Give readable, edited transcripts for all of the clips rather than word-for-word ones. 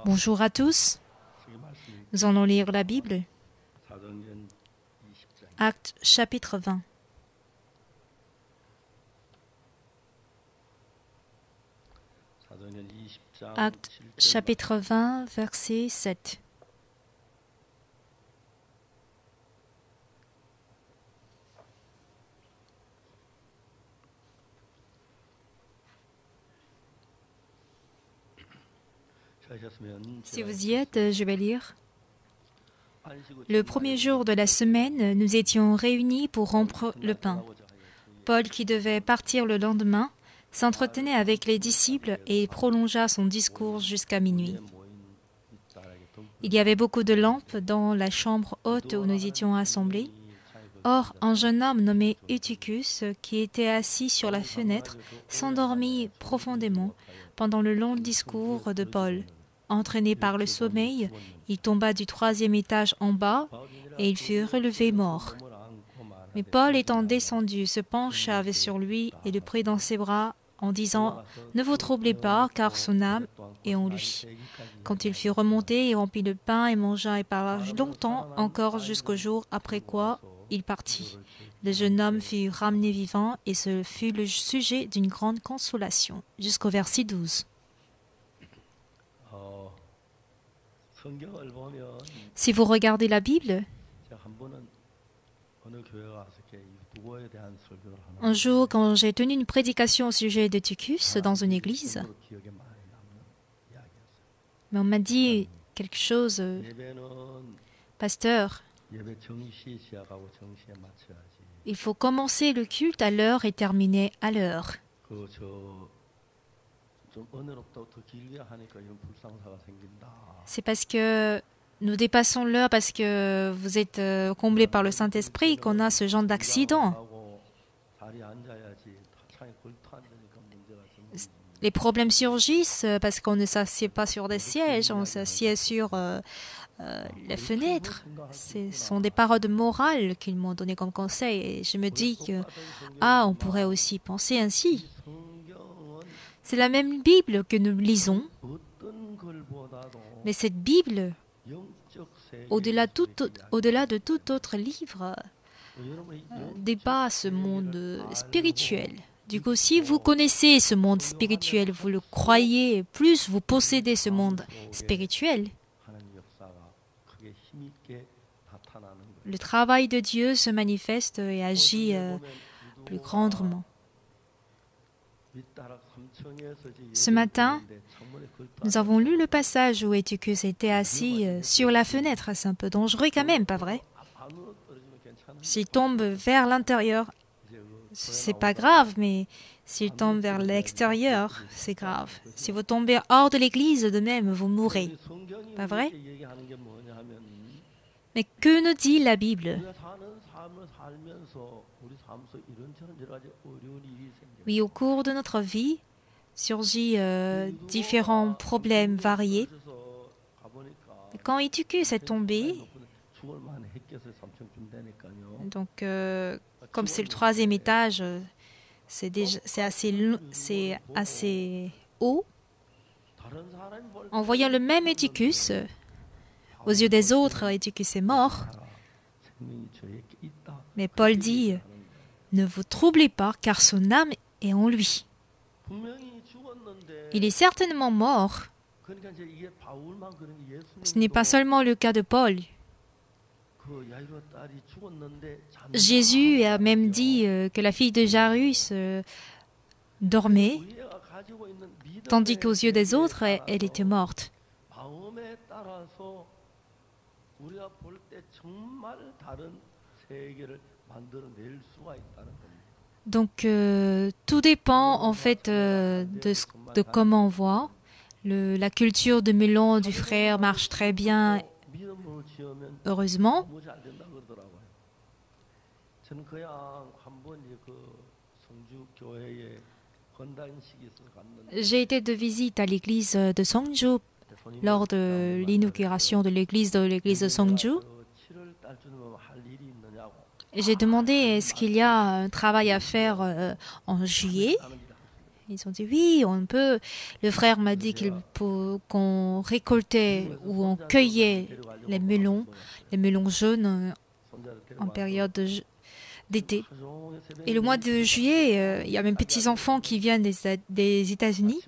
Bonjour à tous. Nous allons lire la Bible. Actes chapitre 20. Actes chapitre 20, verset 7. Si vous y êtes, je vais lire. Le premier jour de la semaine, nous étions réunis pour rompre le pain. Paul, qui devait partir le lendemain, s'entretenait avec les disciples et prolongea son discours jusqu'à minuit. Il y avait beaucoup de lampes dans la chambre haute où nous étions assemblés. Or, un jeune homme nommé Eutychus, qui était assis sur la fenêtre, s'endormit profondément pendant le long discours de Paul. Entraîné par le sommeil, il tomba du 3e étage en bas et il fut relevé mort. Mais Paul, étant descendu, se pencha sur lui et le prit dans ses bras en disant « Ne vous troublez pas, car son âme est en lui. » Quand il fut remonté, il rompit le pain et mangea et parla longtemps encore jusqu'au jour après quoi il partit. Le jeune homme fut ramené vivant et ce fut le sujet d'une grande consolation. Jusqu'au verset 12. Si vous regardez la Bible, un jour, quand j'ai tenu une prédication au sujet d'Eutychus dans une église, mais on m'a dit quelque chose, pasteur, il faut commencer le culte à l'heure et terminer à l'heure. C'est parce que nous dépassons l'heure, parce que vous êtes comblés par le Saint-Esprit qu'on a ce genre d'accident. Les problèmes surgissent parce qu'on ne s'assied pas sur des sièges, on s'assied sur les fenêtres. Ce sont des paroles de morale qu'ils m'ont donné comme conseil. Et je me dis que, on pourrait aussi penser ainsi. C'est la même Bible que nous lisons, mais cette Bible, au-delà de tout autre livre, dépasse ce monde spirituel. Du coup, si vous connaissez ce monde spirituel, vous le croyez, plus vous possédez ce monde spirituel, le travail de Dieu se manifeste et agit plus grandement. Ce matin, nous avons lu le passage où Eutychus était assis sur la fenêtre. C'est un peu dangereux quand même, pas vrai? S'il tombe vers l'intérieur, c'est pas grave, mais s'il tombe vers l'extérieur, c'est grave. Si vous tombez hors de l'église, de même, vous mourrez. Pas vrai? Mais que nous dit la Bible? Oui, au cours de notre vie, surgit différents problèmes variés. Quand Eutychus est tombé, donc comme c'est le 3e étage, c'est assez haut. En voyant le même Eutychus, aux yeux des autres, Eutychus est mort. Mais Paul dit, ne vous troublez pas, car son âme est en lui. Il est certainement mort. Ce n'est pas seulement le cas de Paul. Jésus a même dit que la fille de Jairus dormait, tandis qu'aux yeux des autres, elle était morte. Donc, tout dépend en fait de comment on voit. La culture de melon du frère marche très bien, heureusement. J'ai été de visite à l'église de Songju lors de l'inauguration de l'église de Songju. J'ai demandé est-ce qu'il y a un travail à faire en juillet. Ils ont dit oui, on peut. Le frère m'a dit qu'on récoltait ou on cueillait les melons jaunes en période d'été. Et le mois de juillet, il y a mes petits-enfants qui viennent des États-Unis.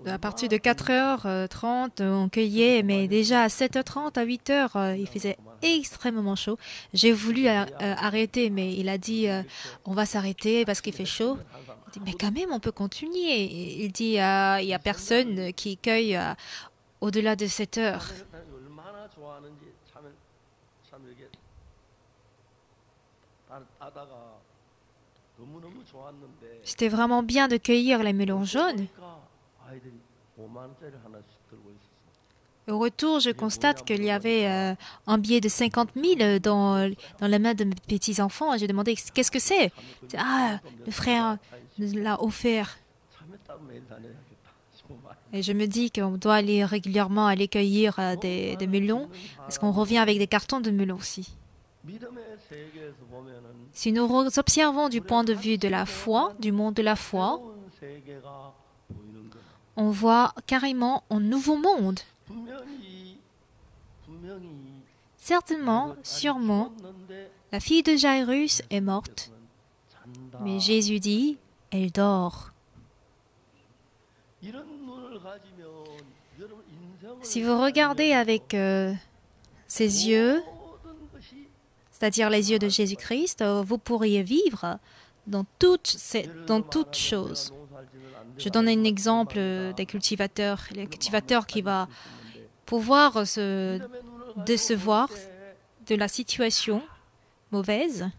À partir de 4h30, on cueillait, mais déjà à 7h30, à 8h, il faisait extrêmement chaud. J'ai voulu arrêter, mais il a dit on va s'arrêter parce qu'il fait chaud. Il dit mais quand même, on peut continuer. Il dit il n'y a personne qui cueille au-delà de 7h. C'était vraiment bien de cueillir les melons jaunes. Au retour, je constate qu'il y avait un billet de 50 000 dans la main de mes petits-enfants. J'ai demandé qu'est-ce que c'est. Ah, le frère nous l'a offert. Et je me dis qu'on doit aller régulièrement aller cueillir des melons, parce qu'on revient avec des cartons de melons aussi. Si nous observons du point de vue de la foi, du monde de la foi, on voit carrément un nouveau monde. Certainement, sûrement, la fille de Jairus est morte, mais Jésus dit, elle dort. Si vous regardez avec ses yeux, c'est-à-dire les yeux de Jésus-Christ, vous pourriez vivre dans toutes choses. Je donne un exemple des cultivateurs. Les cultivateurs qui va pouvoir se décevoir de la situation mauvaise.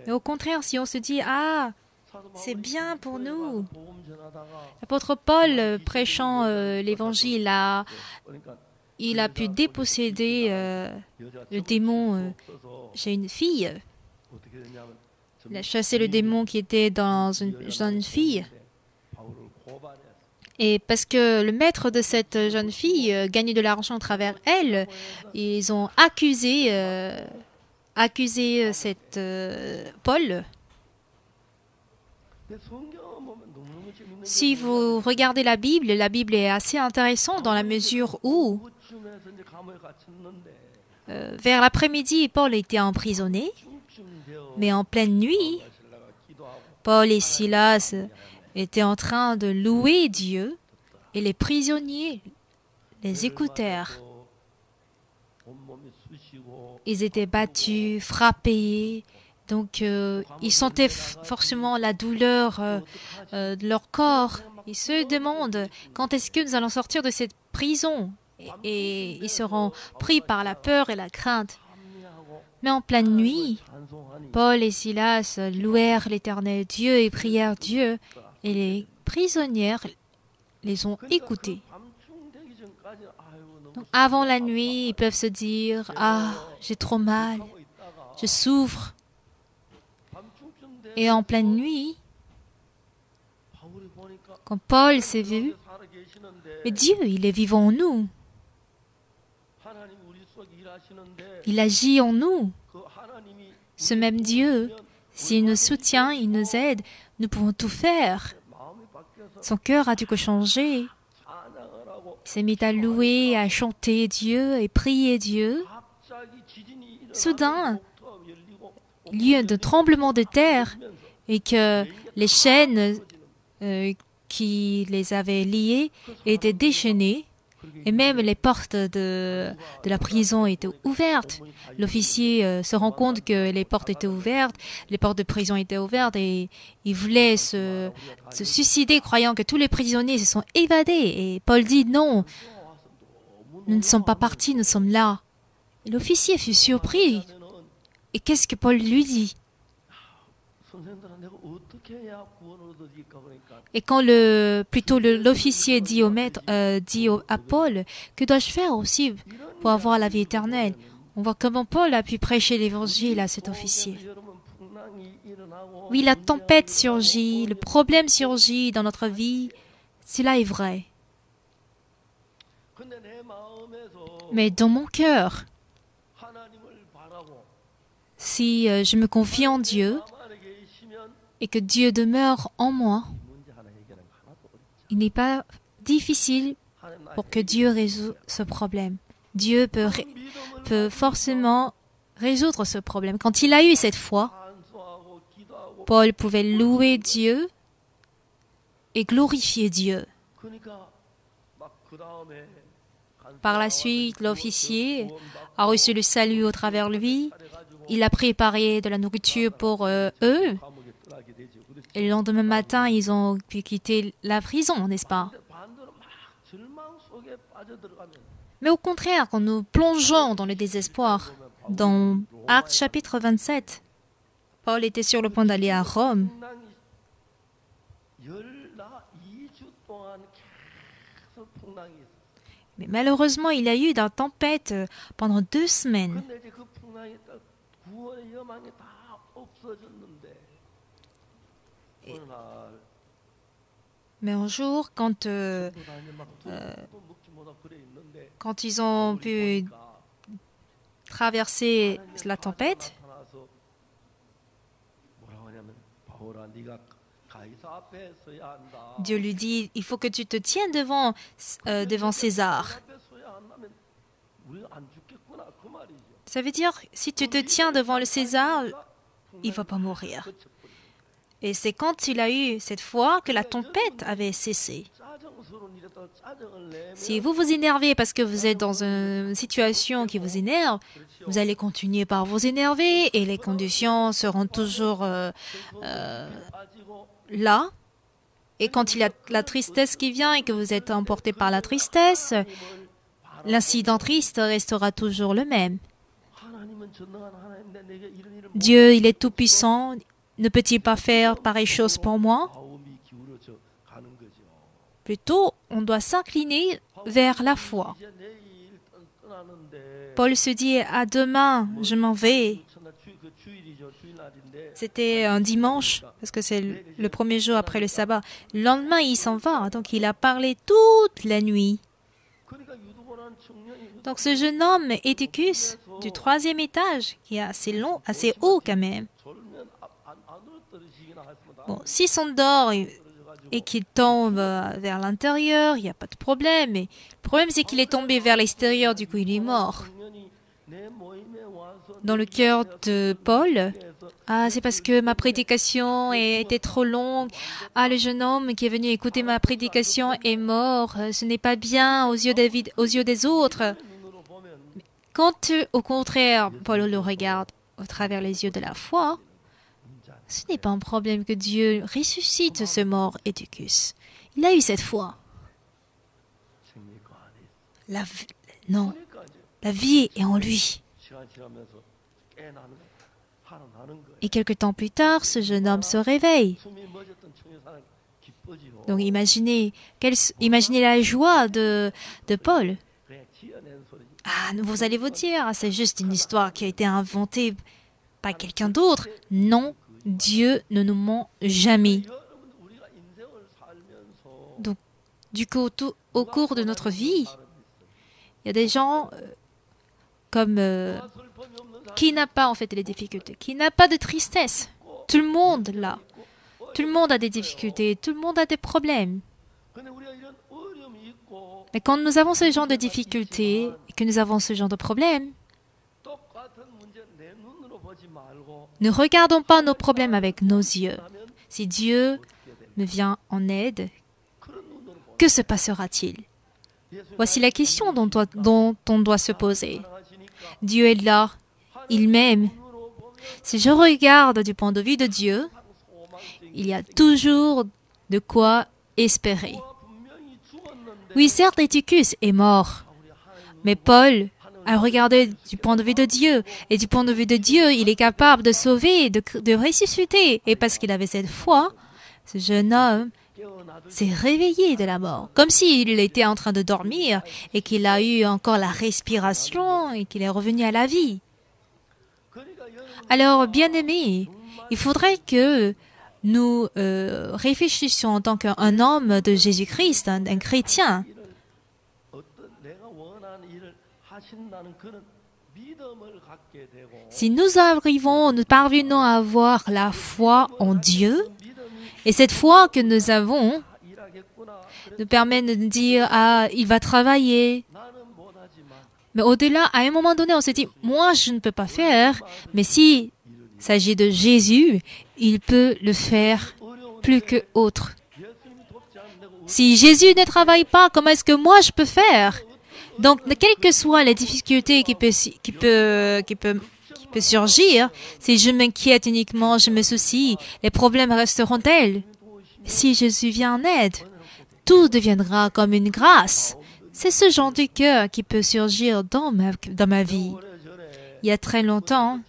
Et au contraire, si on se dit, ah, c'est bien pour nous. L'apôtre Paul, prêchant l'évangile, il a pu déposséder le démon chez une fille. Il a chassé le démon qui était dans une jeune fille. Et parce que le maître de cette jeune fille gagnait de l'argent à travers elle, ils ont accusé cette Paul. Si vous regardez la Bible est assez intéressante dans la mesure où, vers l'après-midi, Paul était emprisonné, mais en pleine nuit, Paul et Silas étaient en train de louer Dieu et les prisonniers les écoutèrent. Ils étaient battus, frappés, donc ils sentaient forcément la douleur de leur corps. Ils se demandent quand est-ce que nous allons sortir de cette prison et ils seront pris par la peur et la crainte. Mais en pleine nuit, Paul et Silas louèrent l'Éternel Dieu et prièrent Dieu, et les prisonnières les ont écoutés. Donc, avant la nuit, ils peuvent se dire « Ah, j'ai trop mal, je souffre ». Et en pleine nuit, quand Paul s'est vu, mais Dieu, il est vivant en nous. Il agit en nous. Ce même Dieu, s'il nous soutient, il nous aide, nous pouvons tout faire. Son cœur a dû changer. Il s'est mis à louer, à chanter Dieu et prier Dieu. Soudain, il y a eu un tremblement de terre et que les chaînes qui les avaient liés étaient déchaînées. Et même les portes de la prison étaient ouvertes. L'officier se rend compte que les portes étaient ouvertes, les portes de prison étaient ouvertes et il voulait se suicider croyant que tous les prisonniers se sont évadés. Et Paul dit non, nous ne sommes pas partis, nous sommes là. Et l'officier fut surpris. Et qu'est-ce que Paul lui dit? Et quand l'officier dit au maître, à Paul, que dois-je faire aussi pour avoir la vie éternelle? On voit comment Paul a pu prêcher l'évangile à cet officier. Oui, la tempête surgit, le problème surgit dans notre vie, cela est vrai. Mais dans mon cœur, si je me confie en Dieu, et que Dieu demeure en moi, il n'est pas difficile pour que Dieu résout ce problème. Dieu peut forcément résoudre ce problème. Quand il a eu cette foi, Paul pouvait louer Dieu et glorifier Dieu. Par la suite, l'officier a reçu le salut au travers de lui. Il a préparé de la nourriture pour eux. Et le lendemain matin, ils ont pu quitter la prison, n'est-ce pas? Mais au contraire, quand nous plongeons dans le désespoir, dans Actes chapitre 27, Paul était sur le point d'aller à Rome. Mais malheureusement, il y a eu une tempête pendant 2 semaines. Mais un jour, quand ils ont pu traverser la tempête, Dieu lui dit, il faut que tu te tiennes devant César. Ça veut dire, si tu te tiens devant le César, il ne va pas mourir. Et c'est quand il a eu cette foi que la tempête avait cessé. Si vous vous énervez parce que vous êtes dans une situation qui vous énerve, vous allez continuer par vous énerver et les conditions seront toujours là. Et quand il y a la tristesse qui vient et que vous êtes emporté par la tristesse, l'incident triste restera toujours le même. Dieu, il est tout-puissant. Ne peut-il pas faire pareille chose pour moi? Plutôt, on doit s'incliner vers la foi. Paul se dit, à demain, je m'en vais. C'était un dimanche, parce que c'est le premier jour après le sabbat. Le lendemain, il s'en va, donc il a parlé toute la nuit. Donc ce jeune homme, Eutychus, du 3e étage, qui est assez long, assez haut quand même. Bon, s'il s'endort et qu'il tombe vers l'intérieur, il n'y a pas de problème. Mais le problème, c'est qu'il est tombé vers l'extérieur, du coup, il est mort. Dans le cœur de Paul, c'est parce que ma prédication était trop longue. Le jeune homme qui est venu écouter ma prédication est mort. Ce n'est pas bien aux yeux des autres. Quand, au contraire, Paul le regarde au travers les yeux de la foi, ce n'est pas un problème que Dieu ressuscite ce mort Eutychus. Il a eu cette foi. Non, la vie est en lui. Et quelque temps plus tard, ce jeune homme se réveille. Donc imaginez la joie de Paul. Vous allez vous dire, c'est juste une histoire qui a été inventée par quelqu'un d'autre. Non, Dieu ne nous ment jamais. Donc, du coup, au cours de notre vie, il y a des gens qui n'a pas en fait les difficultés, qui n'a pas de tristesse. Tout le monde là. Tout le monde a des difficultés, tout le monde a des problèmes. Mais quand nous avons ce genre de difficultés et que nous avons ce genre de problèmes, ne regardons pas nos problèmes avec nos yeux. Si Dieu me vient en aide, que se passera-t-il? Voici la question dont on doit se poser. Dieu est là, il m'aime. Si je regarde du point de vue de Dieu, il y a toujours de quoi espérer. Oui, certes, Eutychus est mort, mais Paul a regardé du point de vue de Dieu. Et du point de vue de Dieu, il est capable de sauver, de ressusciter. Et parce qu'il avait cette foi, ce jeune homme s'est réveillé de la mort, comme s'il était en train de dormir et qu'il a eu encore la respiration et qu'il est revenu à la vie. Alors, bien-aimés, il faudrait que nous réfléchissions en tant qu'un homme de Jésus-Christ, un chrétien. Si nous parvenons à avoir la foi en Dieu, et cette foi que nous avons nous permet de nous dire, ah, il va travailler. Mais au-delà, à un moment donné, on se dit, moi, je ne peux pas faire, mais s'il s'agit de Jésus, il peut le faire plus que autre. Si Jésus ne travaille pas, comment est-ce que moi, je peux faire? Donc, quelles que soient les difficultés qui peuvent surgir, si je m'inquiète uniquement, je me soucie, les problèmes resteront tels. Si Jésus vient en aide, tout deviendra comme une grâce. C'est ce genre de cœur qui peut surgir dans ma vie. Il y a très longtemps,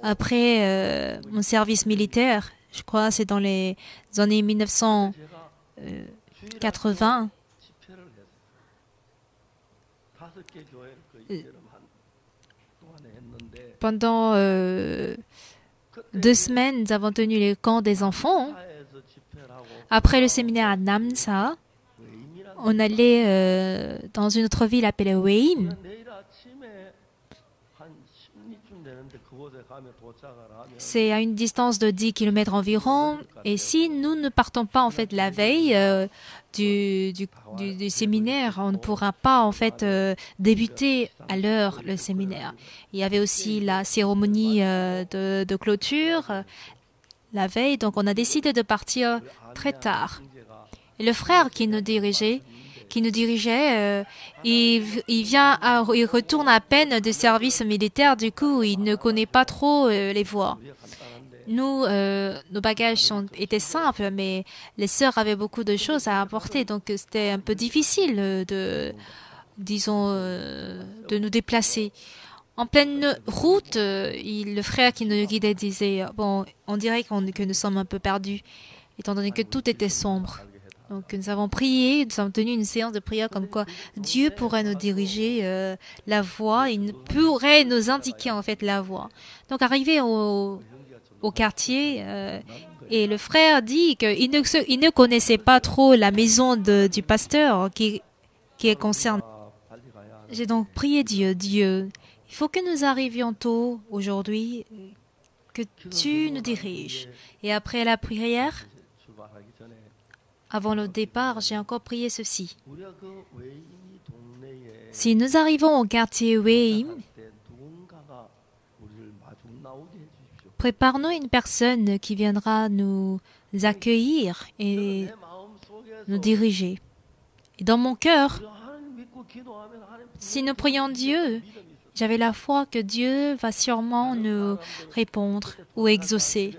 après mon service militaire, je crois c'est dans les années 1980, pendant 2 semaines, nous avons tenu les camps des enfants. Après le séminaire à Namsa, on allait dans une autre ville appelée Weim. C'est à une distance de 10 km environ. Et si nous ne partons pas en fait la veille du séminaire, on ne pourra pas en fait débuter à l'heure le séminaire. Il y avait aussi la cérémonie de clôture la veille, donc on a décidé de partir très tard. Et le frère qui nous dirigeait, il retourne à peine de service militaire, du coup, il ne connaît pas trop les voies. Nous, nos bagages étaient simples, mais les sœurs avaient beaucoup de choses à apporter, donc c'était un peu difficile de nous déplacer. En pleine route, le frère qui nous guidait disait « Bon, on dirait que nous sommes un peu perdus, étant donné que tout était sombre. » Donc nous avons prié, nous avons tenu une séance de prière comme quoi Dieu pourrait nous diriger la voie, il pourrait nous indiquer en fait la voie. Donc arrivé au quartier, et le frère dit qu'il ne connaissait pas trop la maison du pasteur qui est concerné. J'ai donc prié Dieu, il faut que nous arrivions tôt aujourd'hui, que tu nous diriges. Et après la prière, avant le départ, j'ai encore prié ceci. Si nous arrivons au quartier Weim, prépare-nous une personne qui viendra nous accueillir et nous diriger. Et dans mon cœur, si nous prions Dieu, j'avais la foi que Dieu va sûrement nous répondre ou exaucer.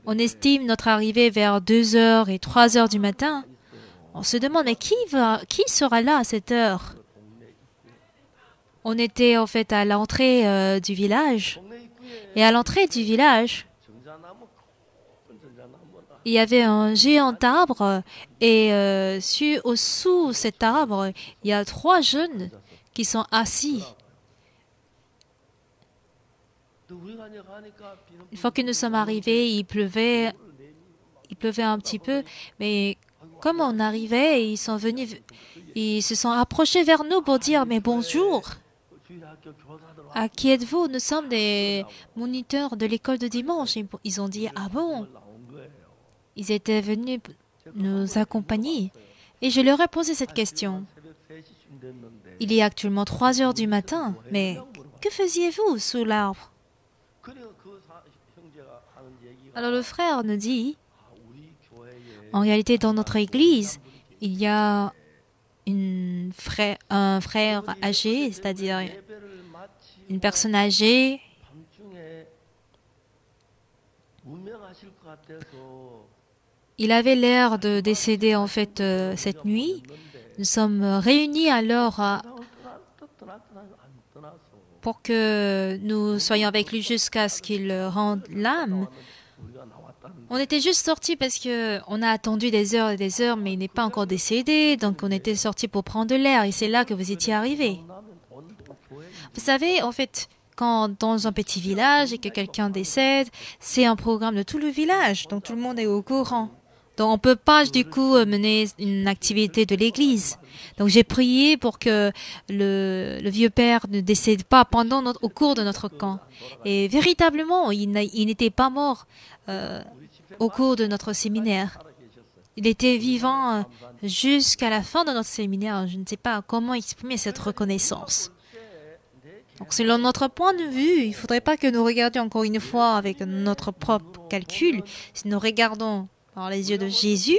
On estime notre arrivée vers 2h et 3h du matin. On se demande, mais qui sera là à cette heure? On était en fait à l'entrée du village. Et à l'entrée du village, il y avait un géant arbre. Et sous cet arbre, il y a 3 jeunes qui sont assis. Une fois que nous sommes arrivés, il pleuvait un petit peu, mais comme on arrivait, ils se sont approchés vers nous pour dire « Mais bonjour, à qui êtes-vous? Nous sommes des moniteurs de l'école de dimanche. » Ils ont dit « Ah bon ?» Ils étaient venus nous accompagner. Et je leur ai posé cette question. Il est actuellement 3h du matin, mais que faisiez-vous sous l'arbre? Alors le frère nous dit, en réalité dans notre église, il y a un frère âgé, c'est-à-dire une personne âgée. Il avait l'air de décéder en fait cette nuit. Nous sommes réunis alors pour que nous soyons avec lui jusqu'à ce qu'il rende l'âme. On était juste sortis parce qu'on a attendu des heures et des heures, mais il n'est pas encore décédé. Donc on était sortis pour prendre de l'air et c'est là que vous étiez arrivés. Vous savez, en fait, quand dans un petit village et que quelqu'un décède, c'est un programme de tout le village. Donc tout le monde est au courant. Donc, on ne peut pas, du coup, mener une activité de l'église. Donc, j'ai prié pour que le vieux père ne décède pas au cours de notre camp. Et véritablement, il n'était pas mort au cours de notre séminaire. Il était vivant jusqu'à la fin de notre séminaire. Je ne sais pas comment exprimer cette reconnaissance. Donc, selon notre point de vue, il ne faudrait pas que nous regardions encore une fois avec notre propre calcul. Si nous regardons par les yeux de Jésus,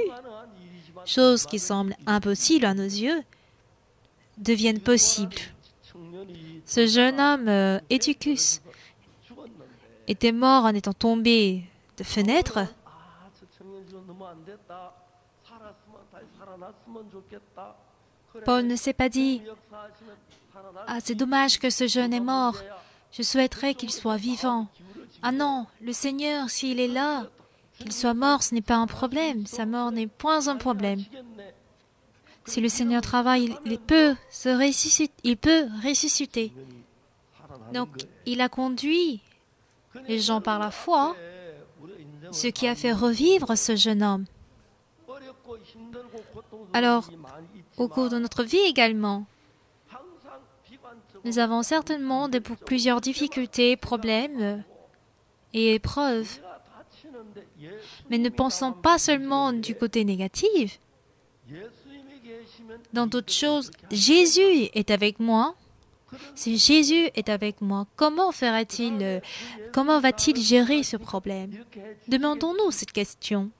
choses qui semblent impossibles à nos yeux deviennent possibles. Ce jeune homme, Eutychus, était mort en étant tombé de fenêtre. Paul ne s'est pas dit « Ah, c'est dommage que ce jeune est mort. Je souhaiterais qu'il soit vivant. » Ah non, le Seigneur, s'il est là, qu'il soit mort, ce n'est pas un problème. Sa mort n'est point un problème. Si le Seigneur travaille, il peut ressusciter. Donc, il a conduit les gens par la foi, ce qui a fait revivre ce jeune homme. Alors, au cours de notre vie également, nous avons certainement plusieurs difficultés, problèmes et épreuves. Mais ne pensons pas seulement du côté négatif. Dans d'autres choses, Jésus est avec moi. Si Jésus est avec moi, comment va-t-il gérer ce problème? Demandons-nous cette question.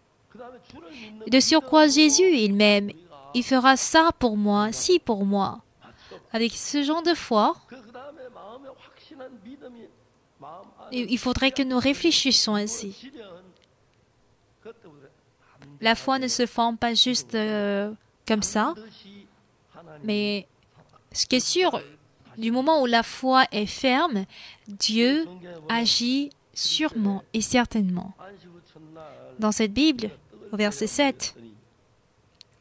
De surcroît, Jésus, il m'aime. Il fera ça pour moi, ci pour moi. Avec ce genre de foi, il faudrait que nous réfléchissions ainsi. La foi ne se forme pas juste comme ça, mais ce qui est sûr, du moment où la foi est ferme, Dieu agit sûrement et certainement. Dans cette Bible, au verset 7,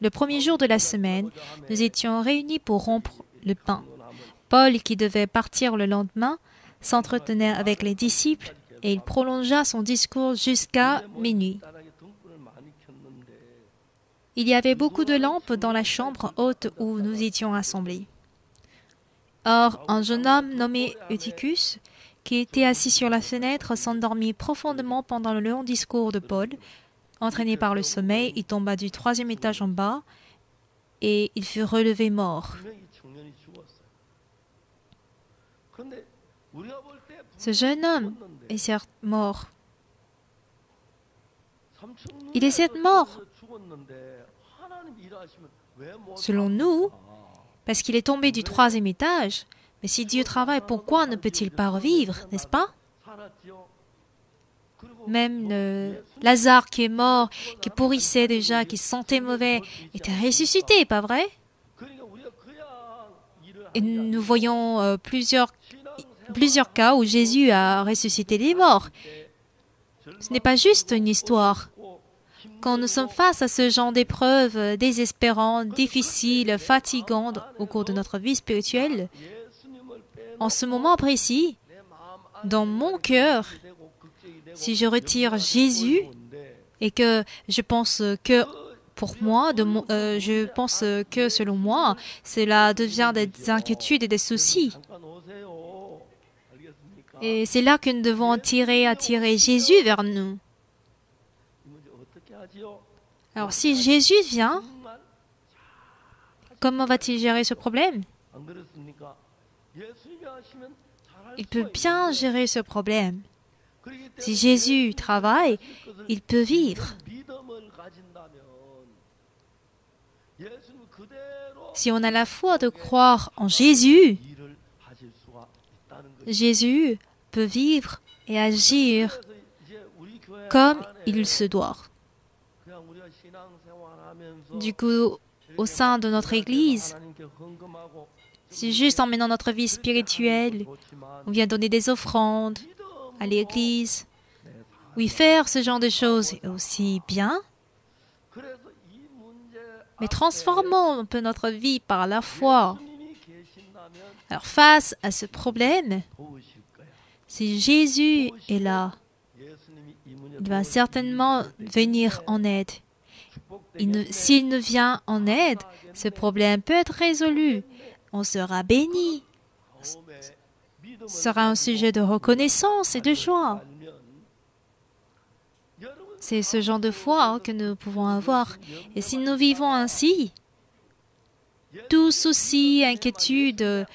le premier jour de la semaine, nous étions réunis pour rompre le pain. Paul, qui devait partir le lendemain, s'entretenait avec les disciples et il prolongea son discours jusqu'à minuit. Il y avait beaucoup de lampes dans la chambre haute où nous étions assemblés. Or, un jeune homme nommé Eutychus, qui était assis sur la fenêtre, s'endormit profondément pendant le long discours de Paul. Entraîné par le sommeil, il tomba du 3e étage en bas et il fut relevé mort. Ce jeune homme est certes mort. Il est certes mort, selon nous, parce qu'il est tombé du 3e étage. Mais si Dieu travaille, pourquoi ne peut-il pas revivre, n'est-ce pas? Même Lazare qui est mort, qui pourrissait déjà, qui sentait mauvais, était ressuscité, pas vrai? Et nous voyons plusieurs cas où Jésus a ressuscité les morts. Ce n'est pas juste une histoire. Quand nous sommes face à ce genre d'épreuves désespérantes, difficiles, fatigantes au cours de notre vie spirituelle, en ce moment précis, dans mon cœur, si je retire Jésus et que je pense que pour moi, je pense que selon moi, cela devient des inquiétudes et des soucis. Et c'est là que nous devons attirer Jésus vers nous. Alors, si Jésus vient, comment va-t-il gérer ce problème? Il peut bien gérer ce problème. Si Jésus travaille, il peut vivre. Si on a la foi de croire en Jésus, Jésus peut vivre et agir comme il se doit. Du coup, au sein de notre Église, c'est juste en menant notre vie spirituelle, on vient donner des offrandes à l'Église. Oui, faire ce genre de choses est aussi bien, mais transformons un peu notre vie par la foi. Alors, face à ce problème, si Jésus est là, il va certainement venir en aide. s'il nous vient en aide, ce problème peut être résolu. On sera béni. Ce sera un sujet de reconnaissance et de joie. C'est ce genre de foi que nous pouvons avoir. Et si nous vivons ainsi, tout souci, inquiétude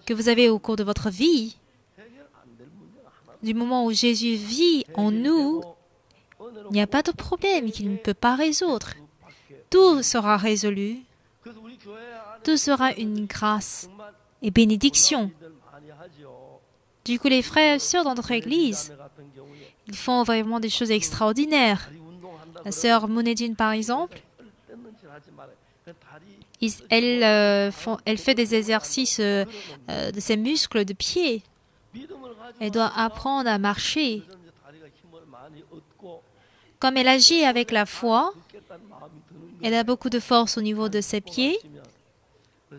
que vous avez au cours de votre vie, du moment où Jésus vit en nous, il n'y a pas de problème qu'il ne peut pas résoudre. Tout sera résolu. Tout sera une grâce et bénédiction. Du coup, les frères et sœurs dans notre Église, ils font vraiment des choses extraordinaires. La sœur Mounedine, par exemple, elle fait des exercices de ses muscles de pied. Elle doit apprendre à marcher. Comme elle agit avec la foi, elle a beaucoup de force au niveau de ses pieds.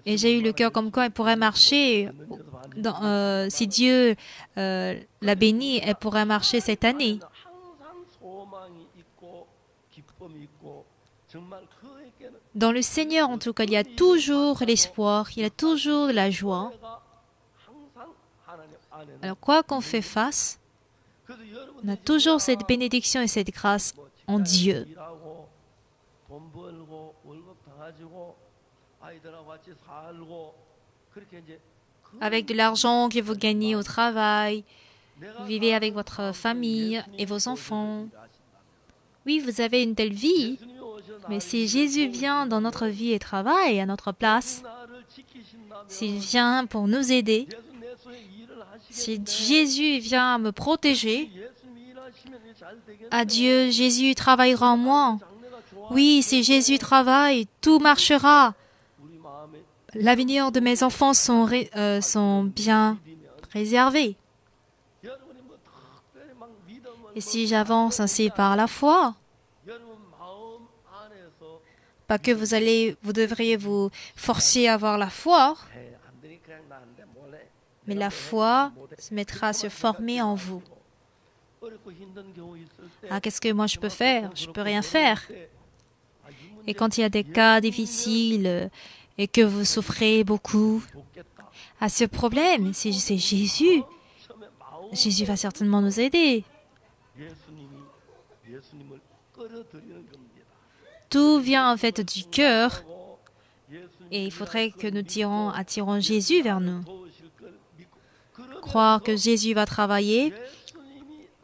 Et j'ai eu le cœur comme quoi elle pourrait marcher. Si Dieu l'a bénie, elle pourrait marcher cette année. Dans le Seigneur, en tout cas, il y a toujours l'espoir, il y a toujours de la joie. Alors, quoi qu'on fait face, on a toujours cette bénédiction et cette grâce en Dieu. Avec de l'argent que vous gagnez au travail, vous vivez avec votre famille et vos enfants. Oui, vous avez une telle vie, mais si Jésus vient dans notre vie et travaille à notre place, s'il vient pour nous aider, si Jésus vient me protéger, adieu, Jésus travaillera en moi. Oui, si Jésus travaille, tout marchera. L'avenir de mes enfants sont bien préservés. Et si j'avance ainsi par la foi, pas que vous devriez vous forcer à avoir la foi, mais la foi se mettra à se former en vous. Ah, qu'est-ce que moi je peux faire? Je ne peux rien faire. Et quand il y a des cas difficiles et que vous souffrez beaucoup, à ce problème, c'est Jésus. Jésus va certainement nous aider. Tout vient en fait du cœur et il faudrait que nous attirons Jésus vers nous. Croire que Jésus va travailler,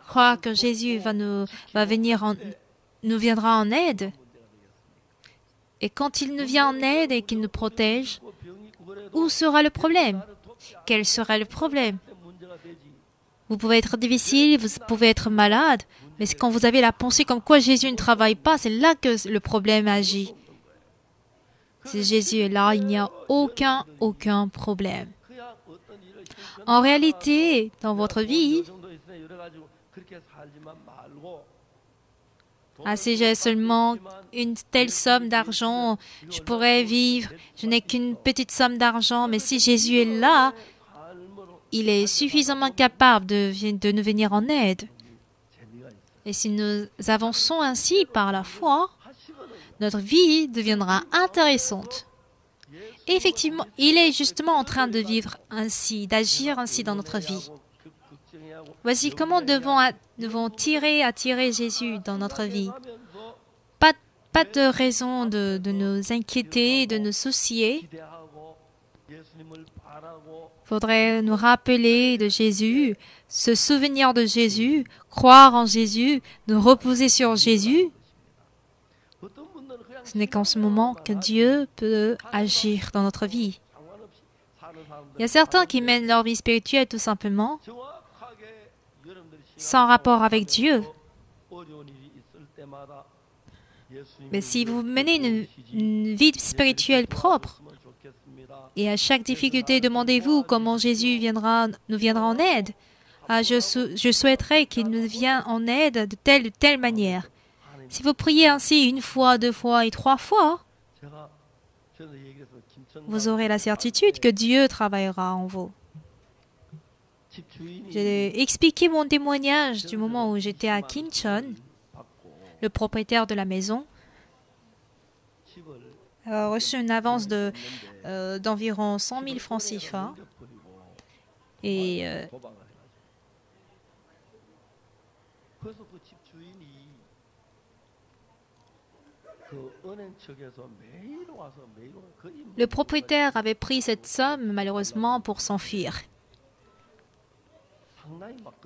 croire que Jésus nous viendra en aide. Et quand il nous vient en aide et qu'il nous protège, où sera le problème? Quel sera le problème? Vous pouvez être difficile, vous pouvez être malade, mais quand vous avez la pensée comme quoi Jésus ne travaille pas, c'est là que le problème agit. Si Jésus est là, il n'y a aucun problème. En réalité, dans votre vie, si j'ai seulement une telle somme d'argent, je pourrais vivre. Je n'ai qu'une petite somme d'argent, mais si Jésus est là, il est suffisamment capable de nous venir en aide. Et si nous avançons ainsi par la foi, notre vie deviendra intéressante. Et effectivement, il est justement en train de vivre ainsi, d'agir ainsi dans notre vie. Voici comment devons attirer Jésus dans notre vie. Pas de raison de nous inquiéter, de nous soucier. Il faudrait nous rappeler de Jésus, se souvenir de Jésus, croire en Jésus, nous reposer sur Jésus. Ce n'est qu'en ce moment que Dieu peut agir dans notre vie. Il y a certains qui mènent leur vie spirituelle tout simplement sans rapport avec Dieu. Mais si vous menez une vie spirituelle propre, et à chaque difficulté, demandez-vous comment Jésus nous viendra en aide. Je souhaiterais qu'il nous vienne en aide de telle manière. Si vous priez ainsi 1 fois, 2 fois et 3 fois, vous aurez la certitude que Dieu travaillera en vous. J'ai expliqué mon témoignage du moment où j'étais à Kimcheon, le propriétaire de la maison. reçu une avance d'environ 100 000 francs CFA. Et le propriétaire avait pris cette somme, malheureusement, pour s'enfuir.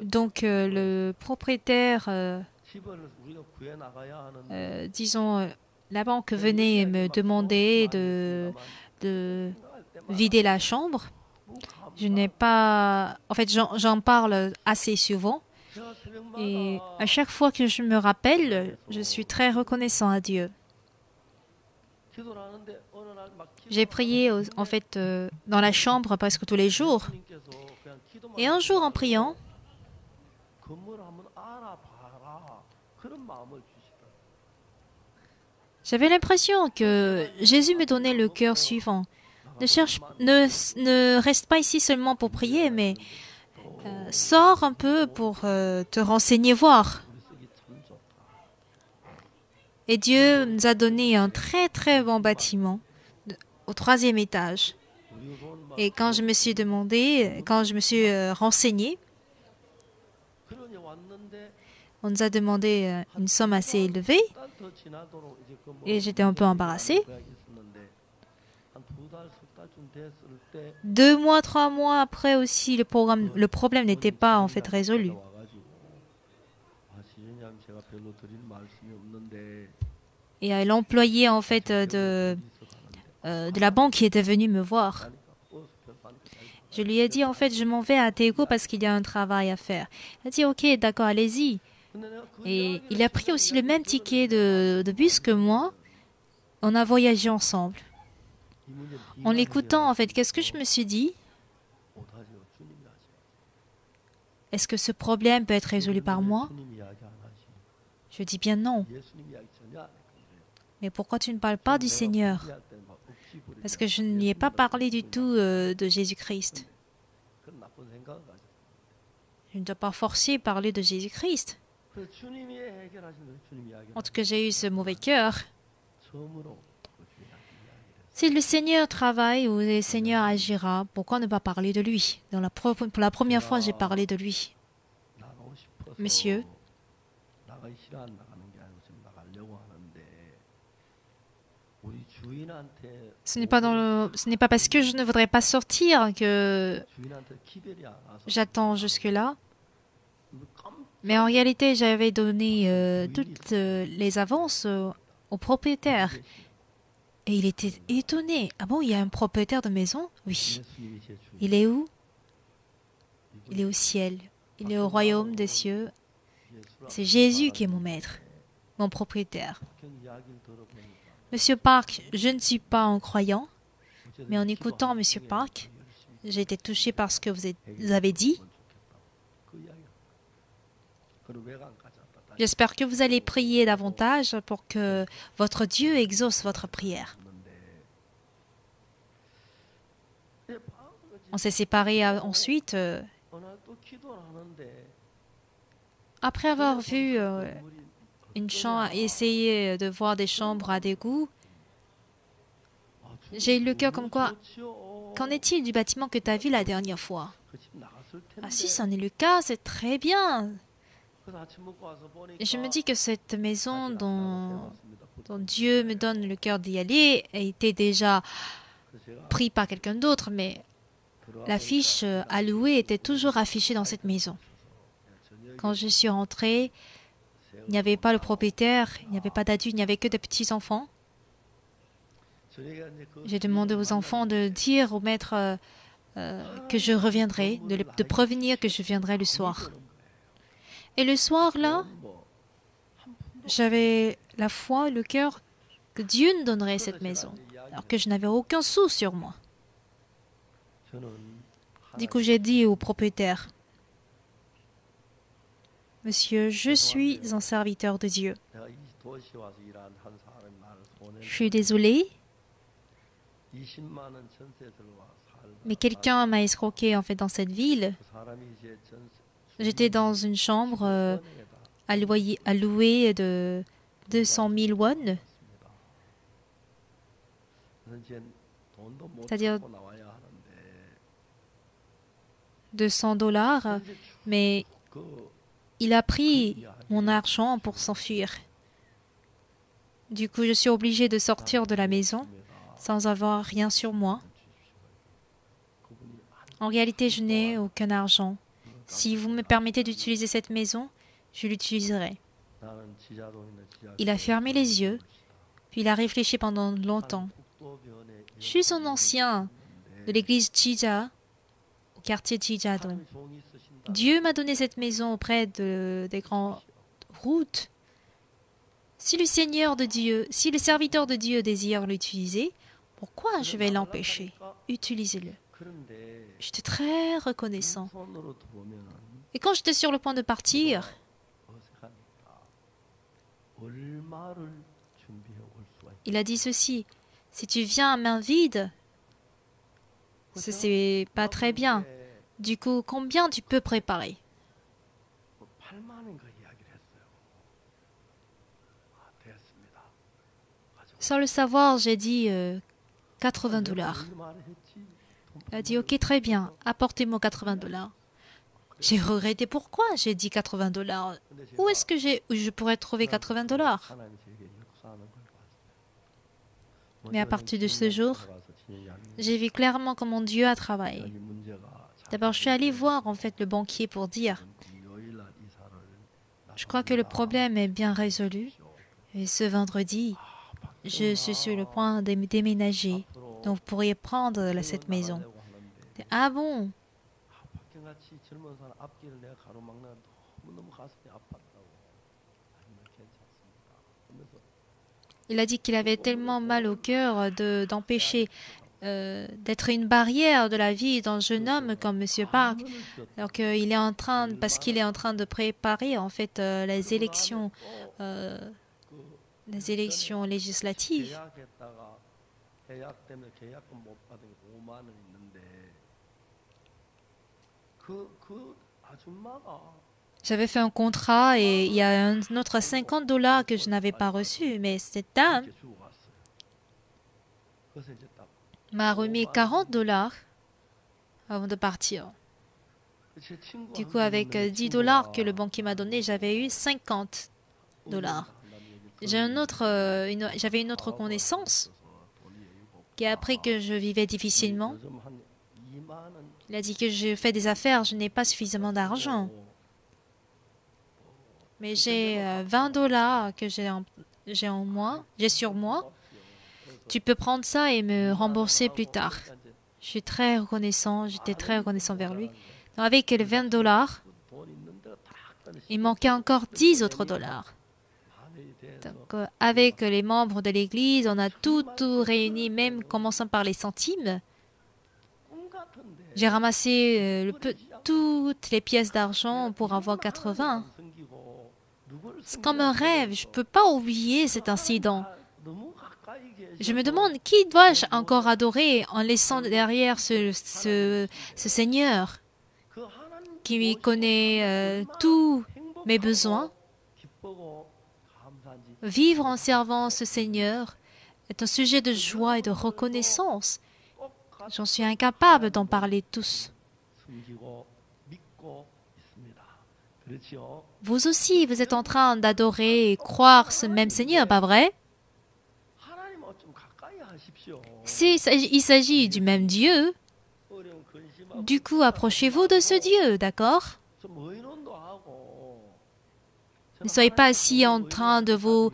Donc, le propriétaire, disons, la banque venait me demander de vider la chambre. Je n'ai pas... En fait, j'en parle assez souvent. Et à chaque fois que je me rappelle, je suis très reconnaissant à Dieu. J'ai prié, en fait, dans la chambre presque tous les jours. Et un jour, en priant, j'avais l'impression que Jésus me donnait le cœur suivant. Ne reste pas ici seulement pour prier, mais sors un peu pour te renseigner, voir. Et Dieu nous a donné un très très bon bâtiment au 3e étage. Et quand je me suis renseignée, on nous a demandé une somme assez élevée et j'étais un peu embarrassée. 2 mois, 3 mois après aussi, le problème n'était pas en fait résolu. Et l'employé en fait de la banque qui était venu me voir. Je lui ai dit en fait je m'en vais à Daegu parce qu'il y a un travail à faire. Il a dit ok d'accord allez-y. Et il a pris aussi le même ticket de bus que moi. On a voyagé ensemble. En l'écoutant en fait qu'est-ce que je me suis dit? Est-ce que ce problème peut être résolu par moi? Je dis bien non. Mais pourquoi tu ne parles pas du Seigneur? Parce que je n'y ai pas parlé du tout de Jésus-Christ. Je ne dois pas forcer à parler de Jésus-Christ. En tout cas, j'ai eu ce mauvais cœur. Si le Seigneur travaille ou le Seigneur agira, pourquoi ne pas parler de lui? Pour la première fois, j'ai parlé de lui. Monsieur, ce n'est pas parce que je ne voudrais pas sortir que j'attends jusque-là. Mais en réalité, j'avais donné toutes les avances au propriétaire. Et il était étonné. Ah bon, il y a un propriétaire de maison? Oui. Il est où? Il est au ciel. Il est au royaume des cieux. C'est Jésus qui est mon maître, mon propriétaire. Monsieur Park, je ne suis pas un croyant, mais en écoutant Monsieur Park, j'ai été touché par ce que vous avez dit. J'espère que vous allez prier davantage pour que votre Dieu exauce votre prière. On s'est séparés ensuite. Après avoir vu essayer de voir des chambres à Daegu, j'ai eu le cœur comme quoi, qu'en est-il du bâtiment que tu as vu la dernière fois? Ah si, c'en est le cas, c'est très bien. Et je me dis que cette maison dont Dieu me donne le cœur d'y aller a été déjà prise par quelqu'un d'autre, mais l'affiche à louer était toujours affichée dans cette maison. Quand je suis rentrée, il n'y avait pas le propriétaire, il n'y avait pas d'adultes, il n'y avait que des petits-enfants. J'ai demandé aux enfants de dire au maître que je reviendrai, de prévenir que je viendrai le soir. Et le soir, là, j'avais la foi, le cœur que Dieu nous donnerait cette maison, alors que je n'avais aucun sou sur moi. Du coup, j'ai dit au propriétaire, « Monsieur, je suis un serviteur de Dieu. Je suis désolé, mais quelqu'un m'a escroqué en fait dans cette ville. J'étais dans une chambre à louer de 200 000 won. c'est-à-dire $200, mais il a pris mon argent pour s'enfuir. Du coup, je suis obligée de sortir de la maison sans avoir rien sur moi. En réalité, je n'ai aucun argent. Si vous me permettez d'utiliser cette maison, je l'utiliserai. Il a fermé les yeux, puis il a réfléchi pendant longtemps. Je suis un ancien de l'église Chija, au quartier Chijado. Dieu m'a donné cette maison auprès des grandes routes. Si le Seigneur de Dieu, si le serviteur de Dieu désire l'utiliser, pourquoi je vais l'empêcher? Utilisez-le. J'étais très reconnaissant. Et quand j'étais sur le point de partir, il a dit ceci: si tu viens à main vide, c'est pas très bien. Du coup, combien tu peux préparer? Sans le savoir, j'ai dit $80. Il a dit, ok, très bien, apportez-moi $80. J'ai regretté pourquoi j'ai dit $80. Où est-ce que je pourrais trouver $80? Mais à partir de ce jour, j'ai vu clairement comment Dieu a travaillé. D'abord, je suis allée voir en fait le banquier pour dire, je crois que le problème est bien résolu. Et ce vendredi, je suis sur le point de déménager. Donc, vous pourriez prendre cette maison. Ah bon? Il a dit qu'il avait tellement mal au cœur d'empêcher d'être une barrière de la vie d'un jeune homme comme M. Park. Alors qu'il est en train, parce qu'il est en train de préparer en fait les élections législatives. J'avais fait un contrat et il y a un autre $50 que je n'avais pas reçu, mais cette dame m'a remis $40 avant de partir. Du coup, avec $10 que le banquier m'a donné, j'avais eu $50. J'avais une autre connaissance qui a appris que je vivais difficilement. Il a dit que je fais des affaires, je n'ai pas suffisamment d'argent. Mais j'ai $20 que j'ai sur moi. Tu peux prendre ça et me rembourser plus tard. J'étais très reconnaissant vers lui. Donc avec les $20, il manquait encore $10 autres. Donc, avec les membres de l'église, on a tout réuni, même commençant par les centimes. J'ai ramassé toutes les pièces d'argent pour avoir 80. C'est comme un rêve, je ne peux pas oublier cet incident. Je me demande qui dois-je encore adorer en laissant derrière ce Seigneur qui connaît tous mes besoins. Vivre en servant ce Seigneur est un sujet de joie et de reconnaissance. J'en suis incapable d'en parler tous. Vous aussi, vous êtes en train d'adorer et croire ce même Seigneur, pas vrai? Il s'agit du même Dieu. Du coup, approchez-vous de ce Dieu, d'accord? Ne soyez pas assis en train de vous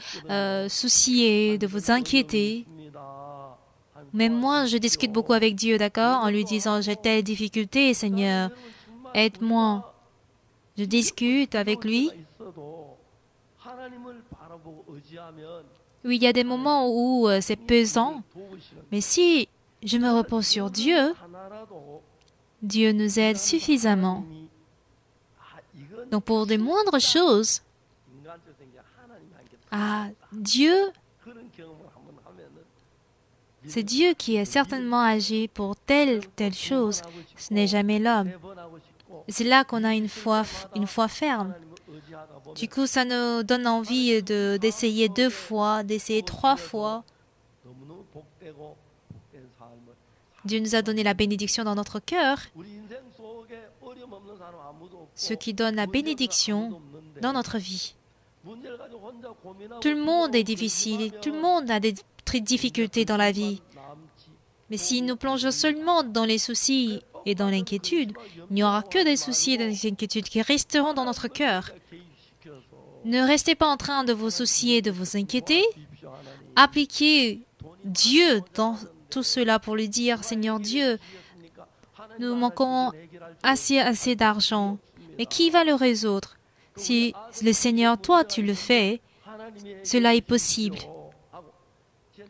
soucier, de vous inquiéter. Même moi, je discute beaucoup avec Dieu, d'accord? En lui disant, j'ai telle difficulté, Seigneur, aide-moi. Je discute avec lui. Oui, il y a des moments où c'est pesant, mais si je me repose sur Dieu, Dieu nous aide suffisamment. Donc pour des moindres choses, Dieu, c'est Dieu qui a certainement agi pour telle chose. Ce n'est jamais l'homme. C'est là qu'on a une foi ferme. Du coup, ça nous donne envie d'essayer 2 fois, d'essayer 3 fois. Dieu nous a donné la bénédiction dans notre cœur, ce qui donne la bénédiction dans notre vie. Tout le monde est difficile, tout le monde a des difficultés dans la vie. Mais si nous plongeons seulement dans les soucis et dans l'inquiétude, il n'y aura que des soucis et des inquiétudes qui resteront dans notre cœur. Ne restez pas en train de vous soucier, de vous inquiéter. Appliquez Dieu dans tout cela pour lui dire, Seigneur Dieu, nous manquons assez d'argent. Mais qui va le résoudre? Si le Seigneur, toi, tu le fais, cela est possible.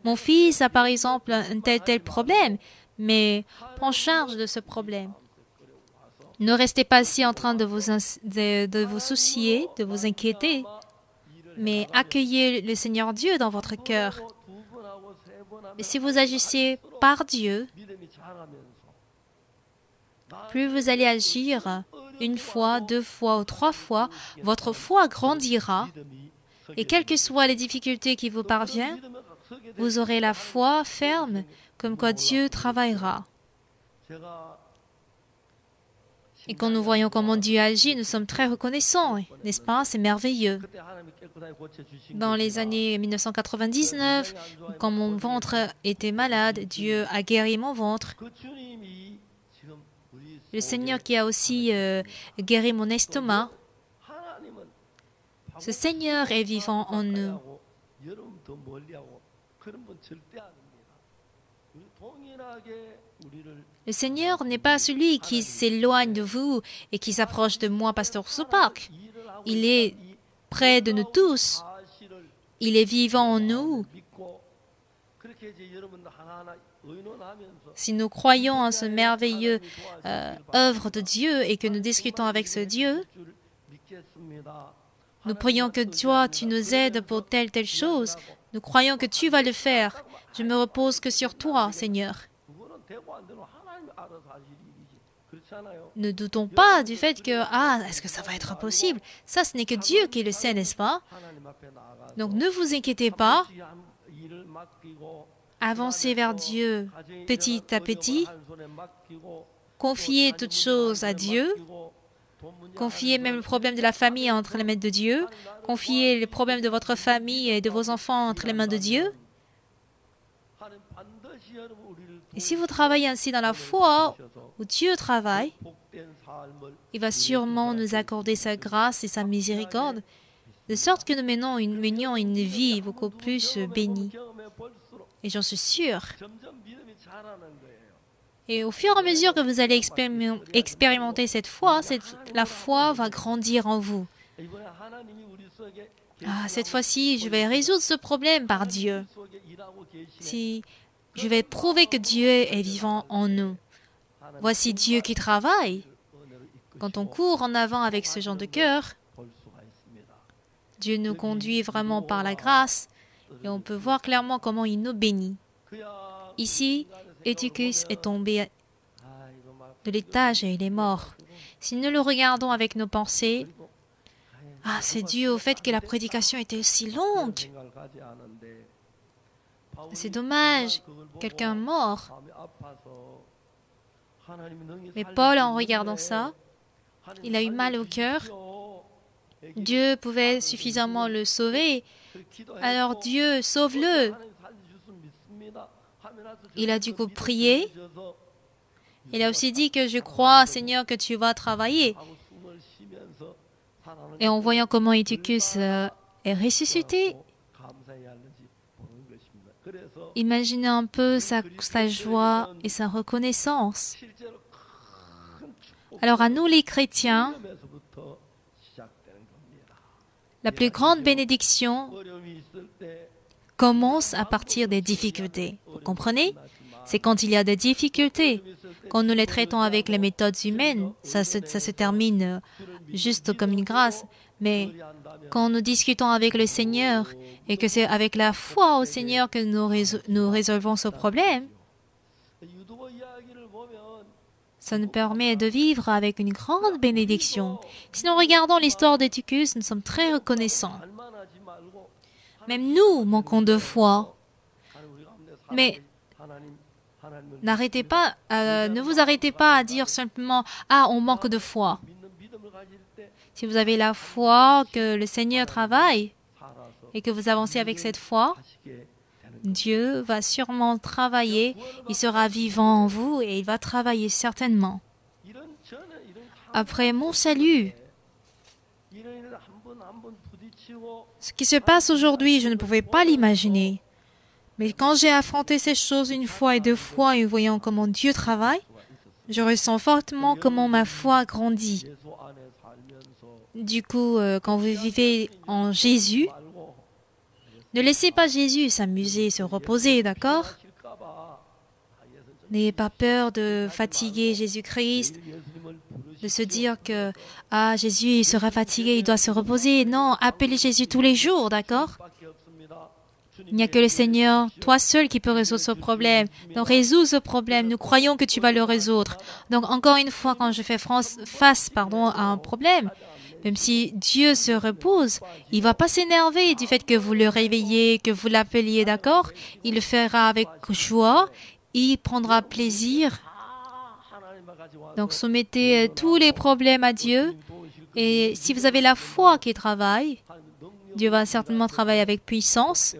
Mon fils a par exemple un tel problème, mais prends charge de ce problème. Ne restez pas assis en train de vous soucier, de vous inquiéter, mais accueillez le Seigneur Dieu dans votre cœur. Et si vous agissez par Dieu, plus vous allez agir une fois, 2 fois ou 3 fois, votre foi grandira. Et quelles que soient les difficultés qui vous parviennent, vous aurez la foi ferme, comme quoi Dieu travaillera. Et quand nous voyons comment Dieu agit, nous sommes très reconnaissants, n'est-ce pas? C'est merveilleux. Dans les années 1999, quand mon ventre était malade, Dieu a guéri mon ventre. Le Seigneur qui a aussi guéri mon estomac. Ce Seigneur est vivant en nous. Le Seigneur n'est pas celui qui s'éloigne de vous et qui s'approche de moi, Pasteur Sopak. Il est près de nous tous. Il est vivant en nous. Si nous croyons en ce merveilleux œuvre de Dieu et que nous discutons avec ce Dieu, nous prions que toi, tu nous aides pour telle chose. Nous croyons que tu vas le faire. Je me repose que sur toi, Seigneur. Ne doutons pas du fait que, est-ce que ça va être possible? Ça, ce n'est que Dieu qui le sait, n'est-ce pas? Donc, ne vous inquiétez pas. Avancez vers Dieu petit à petit. Confiez toutes choses à Dieu. Confiez même le problème de la famille entre les mains de Dieu. Confiez les problèmes de votre famille et de vos enfants entre les mains de Dieu. Et si vous travaillez ainsi dans la foi où Dieu travaille, il va sûrement nous accorder sa grâce et sa miséricorde, de sorte que nous menions une vie beaucoup plus bénie. Et j'en suis sûre. Et au fur et à mesure que vous allez expérimenter cette foi, la foi va grandir en vous. Cette fois-ci, je vais résoudre ce problème par Dieu. Je vais prouver que Dieu est vivant en nous. Voici Dieu qui travaille. Quand on court en avant avec ce genre de cœur, Dieu nous conduit vraiment par la grâce et on peut voir clairement comment il nous bénit. Ici, Eutychus est tombé de l'étage et il est mort. Si nous le regardons avec nos pensées, c'est dû au fait que la prédication était aussi longue. C'est dommage, quelqu'un mort. Mais Paul, en regardant ça, il a eu mal au cœur. Dieu pouvait suffisamment le sauver. Alors Dieu, sauve-le. Il a du coup prié. Il a aussi dit que je crois, Seigneur, que tu vas travailler. Et en voyant comment Eutychus est ressuscité, imaginez un peu sa joie et sa reconnaissance. Alors à nous les chrétiens, la plus grande bénédiction commence à partir des difficultés. Vous comprenez? C'est quand il y a des difficultés. Quand nous les traitons avec les méthodes humaines, ça se termine juste comme une grâce. Mais quand nous discutons avec le Seigneur et que c'est avec la foi au Seigneur que nous résolvons ce problème, ça nous permet de vivre avec une grande bénédiction. Si nous regardons l'histoire d'Eutychus, nous sommes très reconnaissants. Même nous manquons de foi. Mais ne vous arrêtez pas à dire simplement « Ah, on manque de foi ». Si vous avez la foi que le Seigneur travaille et que vous avancez avec cette foi, Dieu va sûrement travailler, il sera vivant en vous et il va travailler certainement. Après mon salut, ce qui se passe aujourd'hui, je ne pouvais pas l'imaginer. Mais quand j'ai affronté ces choses une fois et deux fois et voyant comment Dieu travaille, je ressens fortement comment ma foi grandit. Du coup, quand vous vivez en Jésus, ne laissez pas Jésus s'amuser, se reposer, d'accord? N'ayez pas peur de fatiguer Jésus-Christ, de se dire que « Ah, Jésus, il sera fatigué, il doit se reposer. » Non, appelez Jésus tous les jours, d'accord? Il n'y a que le Seigneur, toi seul, qui peut résoudre ce problème. Donc, résous ce problème. Nous croyons que tu vas le résoudre. Donc, encore une fois, quand je fais face à un problème, même si Dieu se repose, il ne va pas s'énerver du fait que vous le réveillez, que vous l'appeliez, d'accord? Il le fera avec joie, il prendra plaisir. Donc, soumettez tous les problèmes à Dieu. Et si vous avez la foi qui travaille, Dieu va certainement travailler avec puissance.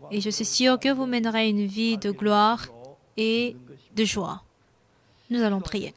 Et je suis sûre que vous mènerez une vie de gloire et de joie. Nous allons prier.